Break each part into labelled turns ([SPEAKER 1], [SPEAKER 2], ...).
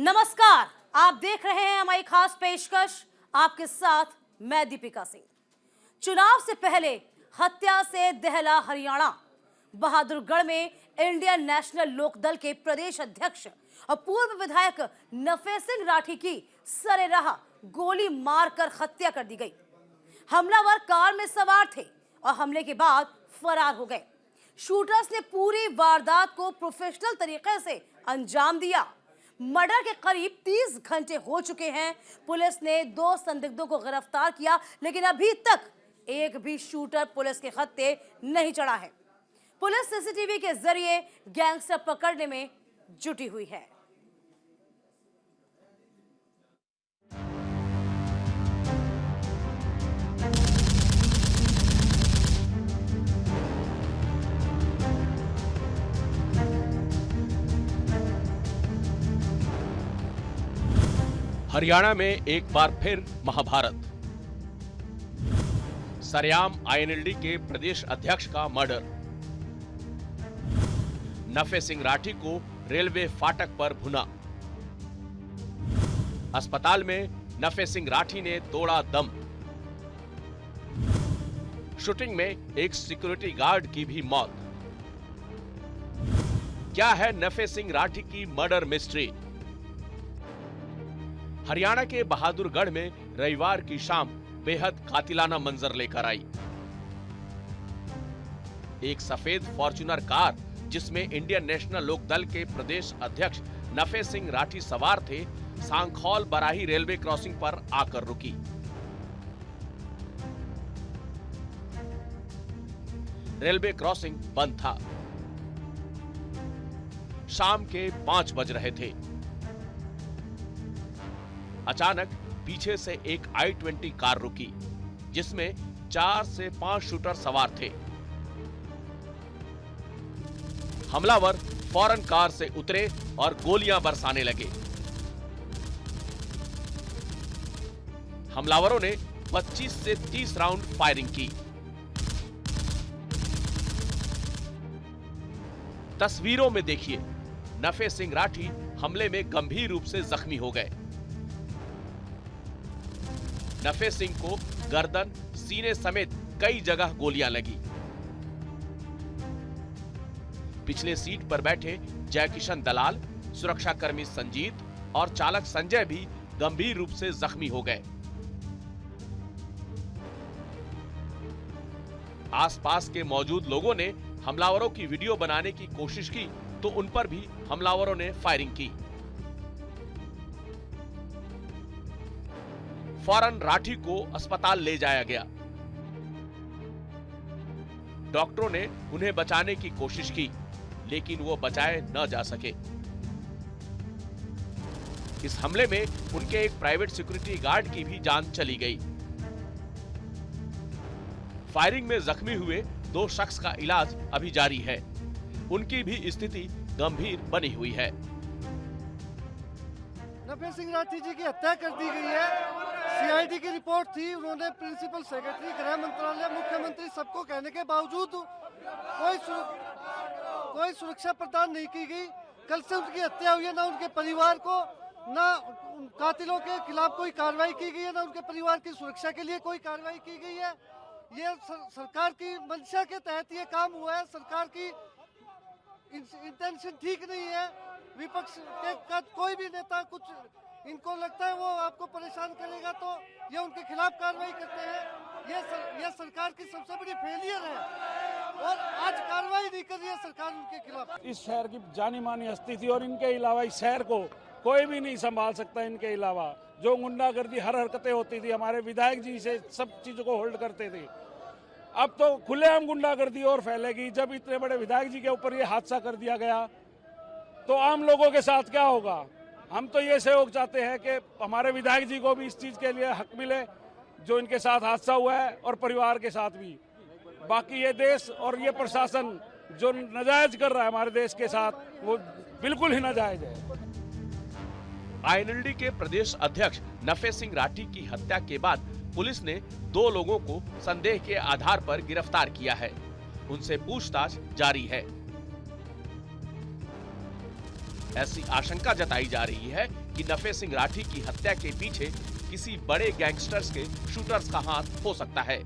[SPEAKER 1] नमस्कार, आप देख रहे हैं हमारी खास पेशकश। आपके साथ मैं दीपिका सिंह। चुनाव से पहले हत्या से दहला हरियाणा। बहादुरगढ़ में इंडियन नेशनल लोकदल के प्रदेश अध्यक्ष और पूर्व विधायक नफे सिंह राठी की सरेराह गोली मारकर हत्या कर दी गई। हमलावर कार में सवार थे और हमले के बाद फरार हो गए। शूटर्स ने पूरी वारदात को प्रोफेशनल तरीके से अंजाम दिया। मर्डर के करीब 30 घंटे हो चुके हैं। पुलिस ने 2 संदिग्धों को गिरफ्तार किया, लेकिन अभी तक एक भी शूटर पुलिस के हत्थे नहीं चढ़ा है। पुलिस सीसीटीवी के जरिए गैंगस्टर पकड़ने में जुटी हुई है।
[SPEAKER 2] हरियाणा में एक बार फिर महाभारत। सरेआम आईएनएलडी के प्रदेश अध्यक्ष का मर्डर। नफे सिंह राठी को रेलवे फाटक पर भुना। अस्पताल में नफे सिंह राठी ने तोड़ा दम। शूटिंग में एक सिक्योरिटी गार्ड की भी मौत। क्या है नफे सिंह राठी की मर्डर मिस्ट्री? हरियाणा के बहादुरगढ़ में रविवार की शाम बेहद कातिलाना मंजर लेकर आई। एक सफेद फॉर्च्यूनर कार जिसमें इंडियन नेशनल लोकदल के प्रदेश अध्यक्ष नफे सिंह राठी सवार थे, सांखौल बराही रेलवे क्रॉसिंग पर आकर रुकी। रेलवे क्रॉसिंग बंद था। शाम के 5 बज रहे थे। अचानक पीछे से एक I-20 कार रुकी, जिसमें 4 से 5 शूटर सवार थे। हमलावर फौरन कार से उतरे और गोलियां बरसाने लगे। हमलावरों ने 25 से 30 राउंड फायरिंग की। तस्वीरों में देखिए, नफे सिंह राठी हमले में गंभीर रूप से जख्मी हो गए। नफे सिंह को गर्दन, सीने समेत कई जगह गोलियां लगी। पिछले सीट पर बैठे जयकिशन दलाल, सुरक्षाकर्मी संजीत और चालक संजय भी गंभीर रूप से जख्मी हो गए। आसपास के मौजूद लोगों ने हमलावरों की वीडियो बनाने की कोशिश की तो उन पर भी हमलावरों ने फायरिंग की। फौरन राठी को अस्पताल ले जाया गया। डॉक्टरों ने उन्हें बचाने की कोशिश की, लेकिन वो बचाए न जा सके। इस हमले में उनके एक प्राइवेट सिक्योरिटी गार्ड की भी जान चली गई। फायरिंग में जख्मी हुए 2 शख्स का इलाज अभी जारी है। उनकी भी स्थिति गंभीर बनी हुई है।
[SPEAKER 3] नफे सिंह राठी जी की हत्या कर दी गई है। सीआईडी की रिपोर्ट थी, उन्होंने प्रिंसिपल सेक्रेटरी, गृह मंत्रालय, मुख्यमंत्री सबको कहने के बावजूद कोई सुरक्षा प्रदान नहीं की गई। कल से उनकी हत्या हुई है, ना उनके परिवार को, ना कातिलों के खिलाफ कोई कार्रवाई की गई है, ना उनके परिवार की सुरक्षा के लिए कोई कार्रवाई की गई है। ये सरकार की मंशा के तहत ये काम हुआ है। सरकार की इंटेंशन ठीक नहीं है। विपक्ष के कोई भी नेता कुछ इनको लगता है वो आपको परेशान करेगा तो ये उनके खिलाफ कार्रवाई करते हैं। ये सरकार की सबसे बड़ी फेलियर है और आज कार्रवाई नहीं कर रही है सरकार उनके खिलाफ।
[SPEAKER 4] इस शहर की जानी मानी हस्ती थी और इनके अलावा इस शहर को कोई भी नहीं संभाल सकता। इनके अलावा जो गुंडागर्दी हर हरकतें होती थी, हमारे विधायक जी से सब चीजों को होल्ड करते थे। अब तो खुलेआम गुंडागर्दी और फैलेगी। जब इतने बड़े विधायक जी के ऊपर ये हादसा कर दिया गया तो आम लोगों के साथ क्या होगा? हम तो ये सहयोग चाहते हैं कि हमारे विधायक जी को भी इस चीज के लिए हक मिले जो इनके साथ हादसा हुआ है, और परिवार के साथ भी। बाकी ये देश और ये प्रशासन जो नाजायज कर रहा है हमारे देश के साथ, वो बिल्कुल ही नाजायज है।
[SPEAKER 2] आईएनएलडी के प्रदेश अध्यक्ष नफे सिंह राठी की हत्या के बाद पुलिस ने 2 लोगों को संदेह के आधार पर गिरफ्तार किया है। उनसे पूछताछ जारी है। ऐसी आशंका जताई जा रही है कि नफे सिंह राठी की हत्या के पीछे किसी बड़े गैंगस्टर्स के शूटर्स का हाथ हो सकता है।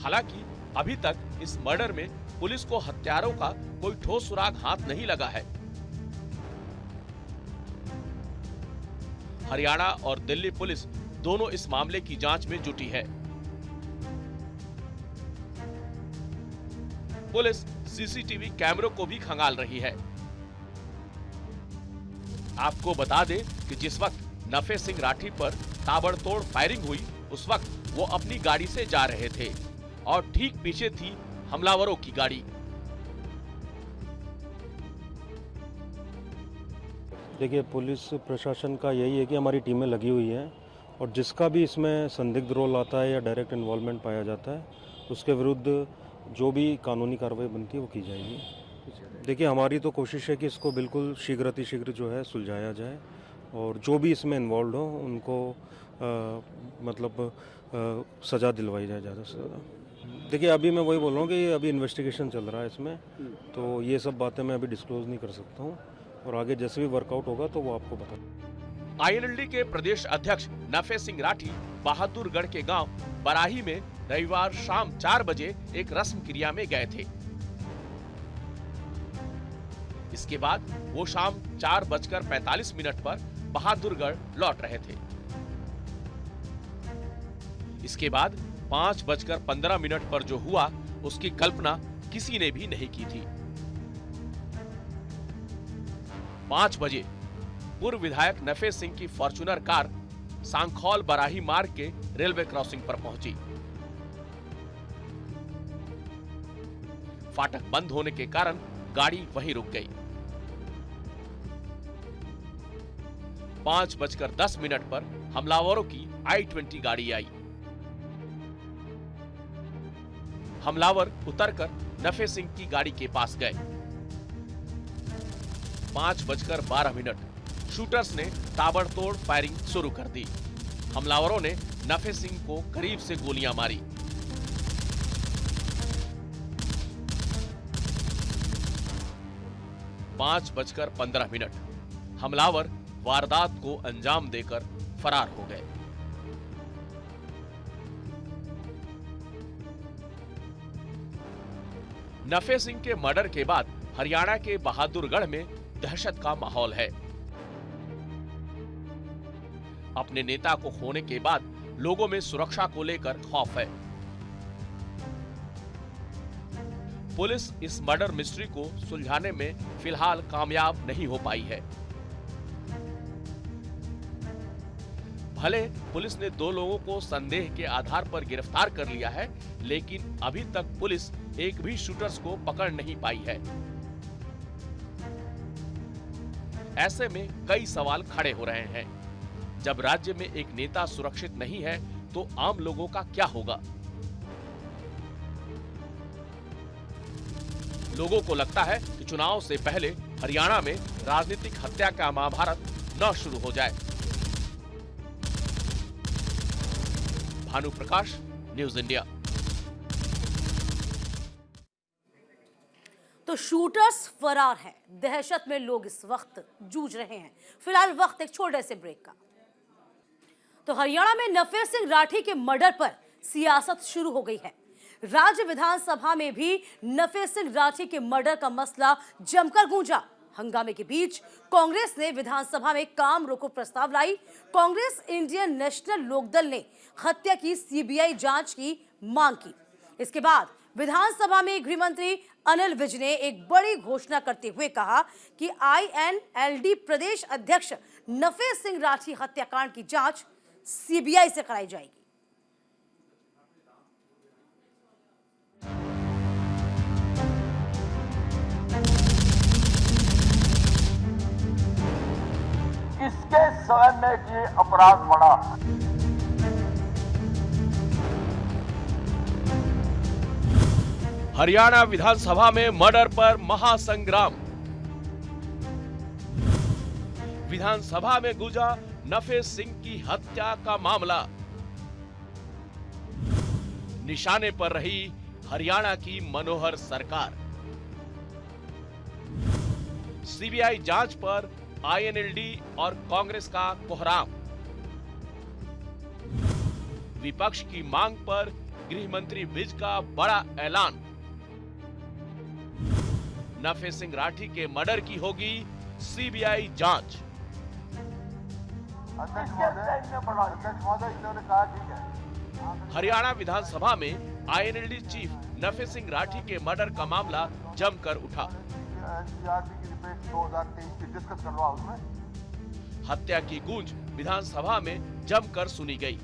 [SPEAKER 2] हालांकि अभी तक इस मर्डर में पुलिस को हत्यारों का कोई ठोस सुराग हाथ नहीं लगा है। हरियाणा और दिल्ली पुलिस दोनों इस मामले की जांच में जुटी है। पुलिस सीसीटीवी कैमरों को भी खंगाल रही है। आपको बता दें कि जिस वक्त नफे सिंह राठी पर ताबड़तोड़ फायरिंग हुई, उस वक्त वो अपनी गाड़ी से जा रहे थे और ठीक पीछे थी हमलावरों की गाड़ी।
[SPEAKER 5] देखिए, पुलिस प्रशासन का यही है कि हमारी टीमें लगी हुई हैं और जिसका भी इसमें संदिग्ध रोल आता है या डायरेक्ट इन्वॉल्वमेंट पाया जाता है, उसके विरुद्ध जो भी कानूनी कार्रवाई बनती है वो की जाएगी। देखिए, हमारी तो कोशिश है कि इसको बिल्कुल शीघ्र जो है सुलझाया जाए और जो भी इसमें इन्वॉल्व हो उनको सज़ा दिलवाई जाए ज़्यादा से ज़्यादा। देखिए, अभी मैं वही बोल रहा हूँ कि अभी इन्वेस्टिगेशन चल रहा है इसमें, तो ये सब बातें मैं अभी डिस्क्लोज नहीं कर सकता हूँ और आगे जैसे भी वर्कआउट होगा तो वो आपको बता।
[SPEAKER 2] आईएनएलडी के प्रदेश अध्यक्ष नफे सिंह राठी बहादुरगढ़ के गांव बराही में रविवार शाम 4 बजे एक रस्म क्रिया में गए थे। इसके बाद वो शाम 4:45 पर बहादुरगढ़ लौट रहे थे। इसके बाद 5:15 पर जो हुआ उसकी कल्पना किसी ने भी नहीं की थी। 5 बजे पूर्व विधायक नफे सिंह की फॉर्च्यूनर कार सांखौल बराही मार्ग के रेलवे क्रॉसिंग पर पहुंची। फाटक बंद होने के कारण गाड़ी वहीं रुक गई। 5:10 पर हमलावरों की I-20 गाड़ी आई। हमलावर उतरकर नफे सिंह की गाड़ी के पास गए। 5:12 शूटर्स ने ताबड़तोड़ फायरिंग शुरू कर दी। हमलावरों ने नफे सिंह को करीब से गोलियां मारी। $5:15 हमलावर वारदात को अंजाम देकर फरार हो गए। नफे सिंह के मर्डर के बाद हरियाणा के बहादुरगढ़ में दहशत का माहौल है। अपने नेता को खोने के बाद लोगों में सुरक्षा को लेकर खौफ है। पुलिस इस मर्डर मिस्ट्री को सुलझाने में फिलहाल कामयाब नहीं हो पाई है। भले पुलिस ने 2 लोगों को संदेह के आधार पर गिरफ्तार कर लिया है, लेकिन अभी तक पुलिस एक भी शूटर्स को पकड़ नहीं पाई है। ऐसे में कई सवाल खड़े हो रहे हैं। जब राज्य में एक नेता सुरक्षित नहीं है तो आम लोगों का क्या होगा? लोगों को लगता है कि चुनाव से पहले हरियाणा में राजनीतिक हत्या का महाभारत न शुरू हो जाए। भानु प्रकाश, न्यूज़ इंडिया।
[SPEAKER 1] तो शूटर्स फरार हैं, दहशत में लोग इस वक्त जूझ रहे हैं। फिलहाल वक्त एक छोटे से ब्रेक का। तो हरियाणा में नफे सिंह राठी के मर्डर पर सियासत शुरू हो गई है। राज्य विधानसभा में भी नफे सिंह राठी के मर्डर का मसला जमकर गूंजा। हंगामे के बीच कांग्रेस ने विधानसभा में काम रोको प्रस्ताव लाई। कांग्रेस इंडियन नेशनल लोकदल ने हत्या की सीबीआई जांच की मांग की। इसके बाद विधानसभा में गृह मंत्री अनिल विज ने एक बड़ी घोषणा करते हुए कहा कि आईएनएलडी प्रदेश अध्यक्ष नफे सिंह राठी हत्याकांड की जांच सीबीआई से कराई जाएगी।
[SPEAKER 6] किसके समय में ये अपराध बढ़ा?
[SPEAKER 2] हरियाणा विधानसभा में मर्डर पर महासंग्राम। विधानसभा में गूंजा नफे सिंह की हत्या का मामला। निशाने पर रही हरियाणा की मनोहर सरकार। सीबीआई जांच पर आईएनएलडी और कांग्रेस का कोहराम। विपक्ष की मांग पर गृह मंत्री विज का बड़ा ऐलान। नफे सिंह राठी के मर्डर की होगी सीबीआई जांच।
[SPEAKER 6] अध्यक्ष महोदय इन्होंने कहा ठीक है।
[SPEAKER 2] हरियाणा विधानसभा में आईएनएलडी चीफ नफे सिंह राठी के मर्डर का मामला जमकर उठा।
[SPEAKER 6] एनसीईआरटी की रिपोर्ट 2023 की डिस्कस करवाओ उसमें।
[SPEAKER 2] हत्या की गूंज विधानसभा में जमकर सुनी गई।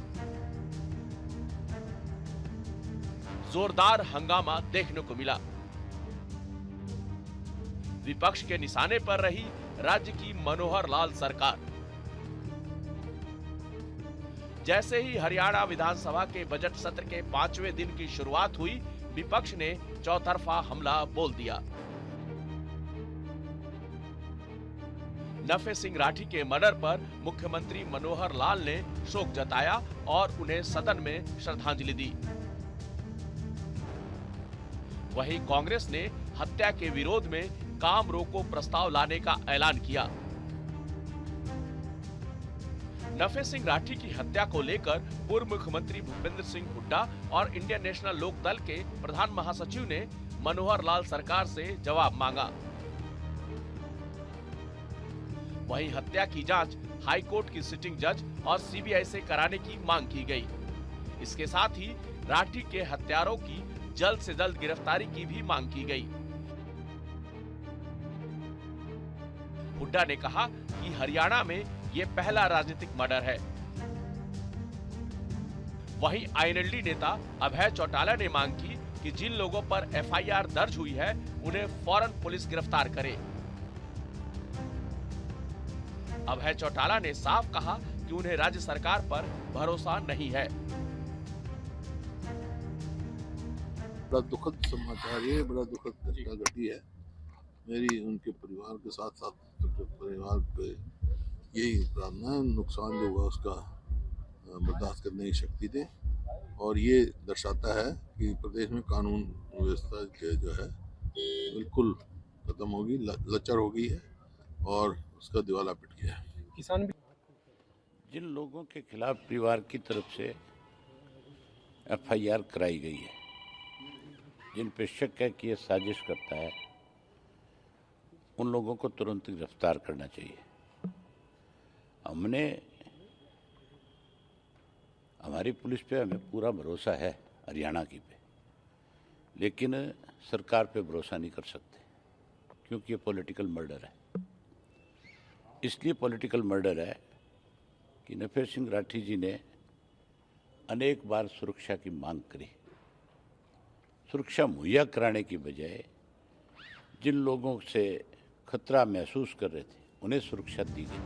[SPEAKER 2] जोरदार हंगामा देखने को मिला। विपक्ष के निशाने पर रही राज्य की मनोहर लाल सरकार। जैसे ही हरियाणा विधानसभा के बजट सत्र के 5वें दिन की शुरुआत हुई, विपक्ष ने चौतरफा हमला बोल दिया। नफे सिंह राठी के मर्डर पर मुख्यमंत्री मनोहर लाल ने शोक जताया और उन्हें सदन में श्रद्धांजलि दी। वहीं कांग्रेस ने हत्या के विरोध में काम रोको प्रस्ताव लाने का ऐलान किया। नफे सिंह राठी की हत्या को लेकर पूर्व मुख्यमंत्री भूपेंद्र सिंह हुड्डा और इंडियन नेशनल लोक दल के प्रधान महासचिव ने मनोहर लाल सरकार से जवाब मांगा। वहीं हत्या की जांच हाई कोर्ट की सिटिंग जज और सीबीआई से कराने की मांग की गई। इसके साथ ही राठी के हत्यारों की जल्द से जल्द गिरफ्तारी की भी मांग की गई। हुड्डा ने कहा कि हरियाणा में ये पहला राजनीतिक मर्डर है। वहीं आईएनएलडी नेता अभय चौटाला ने मांग की कि जिन लोगों पर एफआईआर दर्ज हुई है उन्हें फौरन पुलिस गिरफ्तार करे। अभय चौटाला ने साफ कहा कि उन्हें राज्य सरकार पर भरोसा नहीं है।
[SPEAKER 7] बड़ा दुखद समाचार, ये बड़ा दुखद घटना घटी है। मेरी उनके परिवार के साथ साथ परिवार पे यही प्रार्थना है, नुकसान जो हुआ उसका बर्दाश्त करने की शक्ति दे। और ये दर्शाता है कि प्रदेश में कानून व्यवस्था जो है बिल्कुल खत्म होगी, लचर हो गई है और उसका दिवाला पिट गया है।
[SPEAKER 8] किसान भी जिन लोगों के खिलाफ परिवार की तरफ से एफआईआर कराई गई है, जिन पे शक है कि ये साजिश करता है, उन लोगों को तुरंत गिरफ्तार करना चाहिए। हमारी पुलिस पे हमें पूरा भरोसा है, हरियाणा की पे, लेकिन सरकार पे भरोसा नहीं कर सकते क्योंकि ये पॉलिटिकल मर्डर है। इसलिए पॉलिटिकल मर्डर है कि नफे सिंह राठी जी ने अनेक बार सुरक्षा की मांग करी। सुरक्षा मुहैया कराने की बजाय जिन लोगों से खतरा महसूस कर रहे थे उन्हें सुरक्षा दी गई।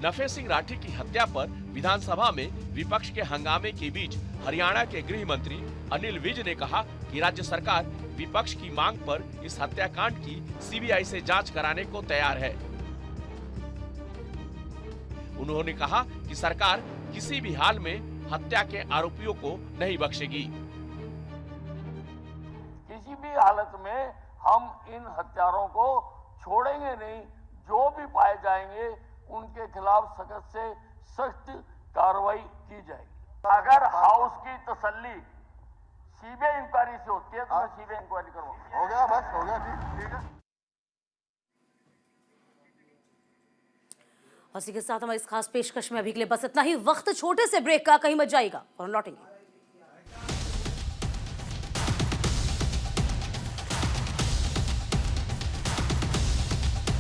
[SPEAKER 2] नफे सिंह राठी की हत्या पर विधानसभा में विपक्ष के हंगामे के बीच हरियाणा के गृह मंत्री अनिल विज ने कहा कि राज्य सरकार विपक्ष की मांग पर इस हत्याकांड की सीबीआई से जांच कराने को तैयार है। उन्होंने कहा कि सरकार किसी भी हाल में हत्या के आरोपियों को नहीं बख्शेगी।
[SPEAKER 6] किसी भी हालत में हम इन हत्यारों को छोड़ेंगे नहीं। जो भी पाए जाएंगे उनके खिलाफ सख्त से सख्त कार्रवाई की जाएगी। अगर हाउस की तसल्ली सीबीआई इंक्वायरी से होती है तो मैं सीबीआई इंक्वायरी करवाऊंगा। हो गया, बस हो गया, ठीक है।
[SPEAKER 1] इसी के साथ हमारी इस खास पेशकश में अभी के लिए बस इतना ही। वक्त छोटे से ब्रेक का, कहीं मत जाइएगा और लौटेंगे।